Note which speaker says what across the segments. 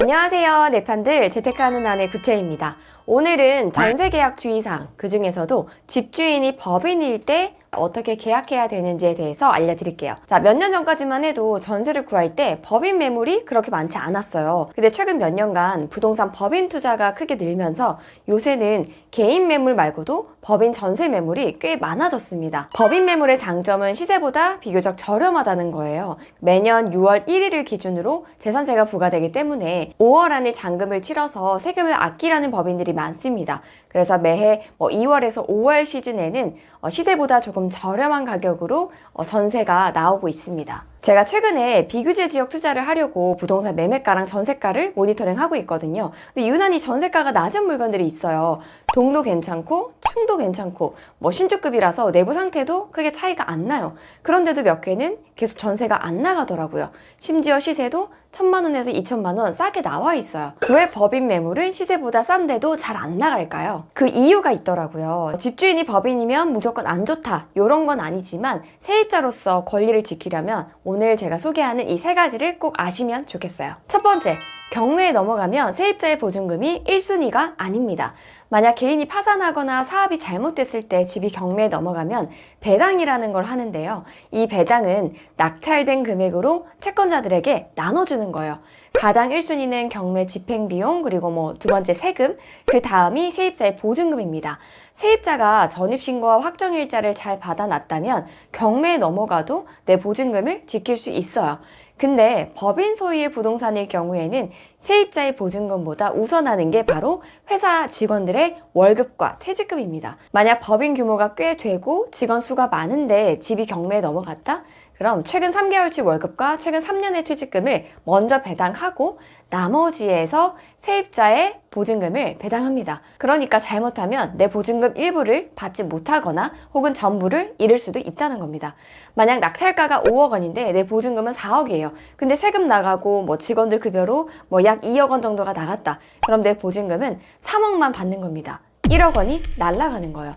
Speaker 1: 안녕하세요, 내판들 재테크하는 아내 구채입니다. 오늘은 전세계약 주의사항, 그 중에서도 집주인이 법인일 때 어떻게 계약해야 되는지에 대해서 알려드릴게요. 자, 몇 년 전까지만 해도 전세를 구할 때 법인 매물이 그렇게 많지 않았어요. 근데 최근 몇 년간 부동산 법인 투자가 크게 늘면서 요새는 개인 매물 말고도 법인 전세 매물이 꽤 많아졌습니다. 법인 매물의 장점은 시세보다 비교적 저렴하다는 거예요. 매년 6월 1일을 기준으로 재산세가 부과되기 때문에 5월 안에 잔금을 치러서 세금을 아끼려는 법인들이 많습니다. 그래서 매해 2월에서 5월 시즌에는 시세보다 조금 저렴한 가격으로 전세가 나오고 있습니다. 제가 최근에 비규제 지역 투자를 하려고 부동산 매매가랑 전세가를 모니터링하고 있거든요. 근데 유난히 전세가가 낮은 물건들이 있어요. 동도 괜찮고 층도 괜찮고 신축급이라서 내부 상태도 크게 차이가 안 나요. 그런데도 몇 개는 계속 전세가 안 나가더라고요. 심지어 시세도 1,000만 원에서 2,000만 원 싸게 나와 있어요. 왜 법인 매물은 시세보다 싼데도 잘 안 나갈까요? 그 이유가 있더라고요. 집주인이 법인이면 무조건 안 좋다, 이런 건 아니지만 세입자로서 권리를 지키려면 오늘 제가 소개하는 이 세 가지를 꼭 아시면 좋겠어요. 첫 번째, 경매에 넘어가면 세입자의 보증금이 1순위가 아닙니다. 만약 개인이 파산하거나 사업이 잘못됐을 때 집이 경매에 넘어가면 배당이라는 걸 하는데요. 이 배당은 낙찰된 금액으로 채권자들에게 나눠주는 거예요. 가장 1순위는 경매 집행비용, 그리고 두 번째 세금, 그 다음이 세입자의 보증금입니다. 세입자가 전입신고와 확정일자를 잘 받아놨다면 경매에 넘어가도 내 보증금을 지킬 수 있어요. 근데 법인 소유의 부동산일 경우에는 세입자의 보증금보다 우선하는 게 바로 회사 직원들의 월급과 퇴직금입니다. 만약 법인 규모가 꽤 되고 직원 수가 많은데 집이 경매에 넘어갔다? 그럼 최근 3개월치 월급과 최근 3년의 퇴직금을 먼저 배당하고 나머지에서 세입자의 보증금을 배당합니다. 그러니까 잘못하면 내 보증금 일부를 받지 못하거나 혹은 전부를 잃을 수도 있다는 겁니다. 만약 낙찰가가 5억 원인데 내 보증금은 4억이에요. 근데 세금 나가고 직원들 급여로 약 2억 원 정도가 나갔다. 그럼 내 보증금은 3억만 받는 겁니다. 1억 원이 날아가는 거예요.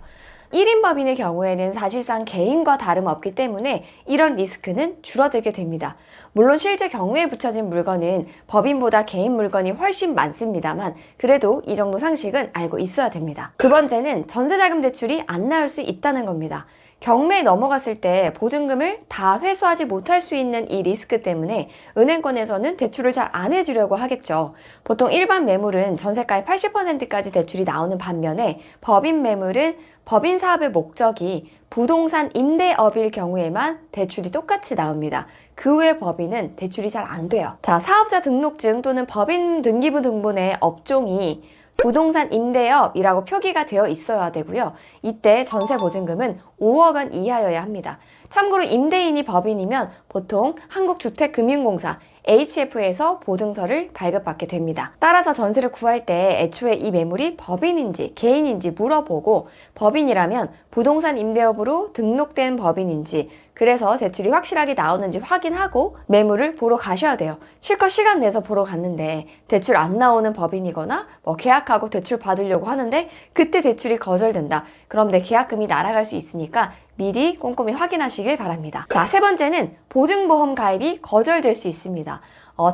Speaker 1: 1인 법인의 경우에는 사실상 개인과 다름없기 때문에 이런 리스크는 줄어들게 됩니다. 물론 실제 경매에 붙여진 물건은 법인보다 개인 물건이 훨씬 많습니다만 그래도 이 정도 상식은 알고 있어야 됩니다. 두 번째는 전세자금 대출이 안 나올 수 있다는 겁니다. 경매에 넘어갔을 때 보증금을 다 회수하지 못할 수 있는 이 리스크 때문에 은행권에서는 대출을 잘 안 해주려고 하겠죠. 보통 일반 매물은 전세가의 80%까지 대출이 나오는 반면에 법인 매물은 법인 사업의 목적이 부동산 임대업일 경우에만 대출이 똑같이 나옵니다. 그 외 법인은 대출이 잘 안 돼요. 자, 사업자 등록증 또는 법인 등기부 등본의 업종이 부동산 임대업이라고 표기가 되어 있어야 되고요. 이때 전세 보증금은 5억 원 이하여야 합니다. 참고로 임대인이 법인이면 보통 한국주택금융공사 HF에서 보증서를 발급받게 됩니다. 따라서 전세를 구할 때 애초에 이 매물이 법인인지 개인인지 물어보고 법인이라면 부동산 임대업으로 등록된 법인인지 그래서 대출이 확실하게 나오는지 확인하고 매물을 보러 가셔야 돼요. 실컷 시간 내서 보러 갔는데 대출 안 나오는 법인이거나 계약하고 대출 받으려고 하는데 그때 대출이 거절된다. 그럼 내 계약금이 날아갈 수 있으니까 미리 꼼꼼히 확인하시길 바랍니다. 자, 세 번째는 보증보험 가입이 거절될 수 있습니다.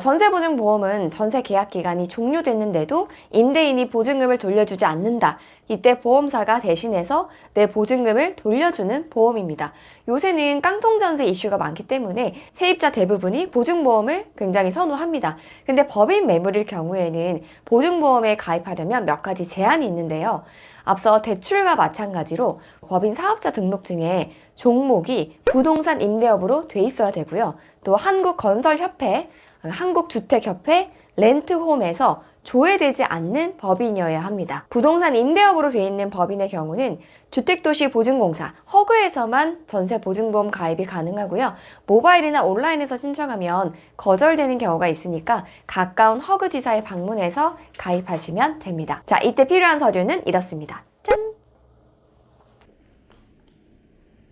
Speaker 1: 전세보증보험은 전세 계약 기간이 종료됐는데도 임대인이 보증금을 돌려주지 않는다. 이때 보험사가 대신해서 내 보증금을 돌려주는 보험입니다. 요새는 깡통전세 이슈가 많기 때문에 세입자 대부분이 보증보험을 굉장히 선호합니다. 근데 법인 매물일 경우에는 보증보험에 가입하려면 몇 가지 제한이 있는데요. 앞서 대출과 마찬가지로 법인 사업자 등록증에 종목이 부동산 임대업으로 돼 있어야 되고요. 또 한국건설협회, 한국주택협회, 렌트홈에서 조회되지 않는 법인이어야 합니다. 부동산 임대업으로 돼 있는 법인의 경우는 주택도시보증공사, 허그에서만 전세보증보험 가입이 가능하고요. 모바일이나 온라인에서 신청하면 거절되는 경우가 있으니까 가까운 허그지사에 방문해서 가입하시면 됩니다. 자, 이때 필요한 서류는 이렇습니다. 짠!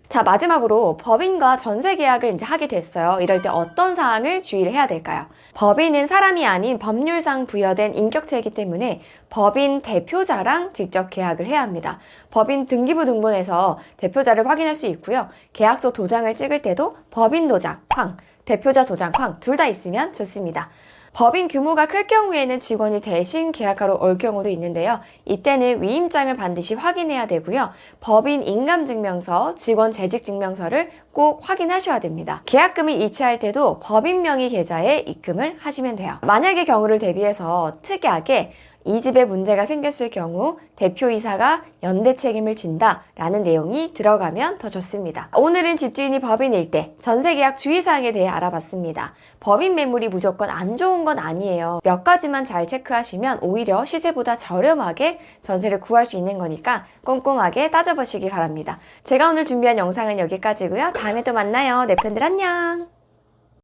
Speaker 1: 자, 마지막으로 법인과 전세 계약을 이제 하게 됐어요. 이럴 때 어떤 사항을 주의를 해야 될까요? 법인은 사람이 아닌 법률상 부여된 인격체이기 때문에 법인 대표자랑 직접 계약을 해야 합니다. 법인 등기부 등본에서 대표자를 확인할 수 있고요. 계약서 도장을 찍을 때도 법인 도장, 쾅, 대표자 도장, 쾅, 둘 다 있으면 좋습니다. 법인 규모가 클 경우에는 직원이 대신 계약하러 올 경우도 있는데요. 이때는 위임장을 반드시 확인해야 되고요. 법인 인감증명서, 직원 재직증명서를 꼭 확인하셔야 됩니다. 계약금을 이체할 때도 법인 명의 계좌에 입금을 하시면 돼요. 만약에 경우를 대비해서 특이하게 이 집에 문제가 생겼을 경우 대표이사가 연대 책임을 진다라는 내용이 들어가면 더 좋습니다. 오늘은 집주인이 법인일 때 전세계약 주의사항에 대해 알아봤습니다. 법인 매물이 무조건 안 좋은 건 아니에요. 몇 가지만 잘 체크하시면 오히려 시세보다 저렴하게 전세를 구할 수 있는 거니까 꼼꼼하게 따져보시기 바랍니다. 제가 오늘 준비한 영상은 여기까지고요. 다음에 또 만나요. 내 팬들 안녕!